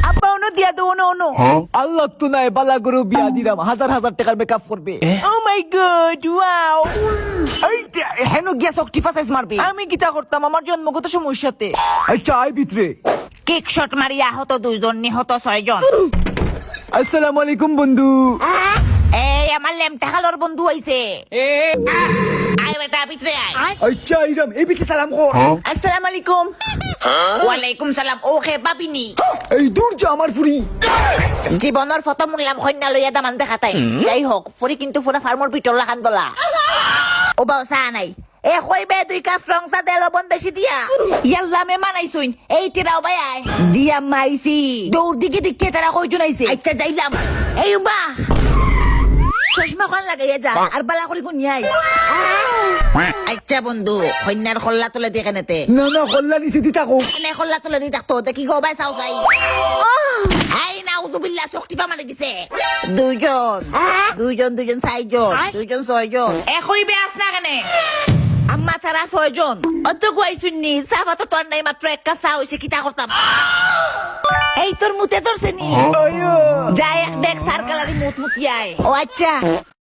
আব্বা অন্য দিয়া দো অন্য আল্লাহ তো নাই বালা গরু বিয়া দিলাম হাজার হাজার টাকার মেকআপ করবে ও মাই গড ওয়াও এই হেনো গিয়া সকটি ফাসাইস মারবে আমি কিতা করতাম আমার জন্মগত সমস্যাতে আচ্ছা আই ভিতরে কিক শট মারি আহত 2 জন নিহত 6 জন। আসসালামু আলাইকুম বন্ধু এই আমার লেমটা খালোর বন্ধু হইছে আয় বেটা ভিতরে আয়। আচ্ছা আইরাম এই বিকে সালাম কর আসসালামু আলাইকুম ওয়ালাইকুম সালাম। ওকে বাবিনি এই দূর যা আমার ফুরি জীবনের ফটো মুগলাম কন্যা লইয়া দামান দেখাতাই যাই হোক ফুরি কিন্তু পুরা ফার্মর ভিতর লাখান দলা ও বাও চা নাই এ কইবে 2 কাপ রং চা দেল বন বেশি দিয়া ইয়াল্লা মে মানাইছুন এই টিরাও ভাই আয় দিয়া মাইসি দৌড় দিকে দিকে তারা কইজন আইছে আচ্ছা যাইলাম এই উমা চশমা কোন লাগাইয়া যা আর বালা করি কোন নিয়াই আচ্ছা বন্ধু কন্যার খল্লা তুলে দিয়ে কেনেতে না না কল্লা নিচে দি থাকো এনে খল্লা তুলে দি থাকতো দেখি গো ভাই চাও চাই আই নাউজুবিল্লাহ শক্তি পা মারি দিছে দুইজন 4জন 6জন একই বেয়াস না কেনে আম্মা তারা 6 জন অত কইছুনি সাবা তো তোর নাই মাত্র এক কাপ চা হইছে কিতা করতাম এই তোর মুতে ধরছে নি আয়ো যাই এক দেখ সার্কালারি মুত মুতিয়ায় ও আচ্ছা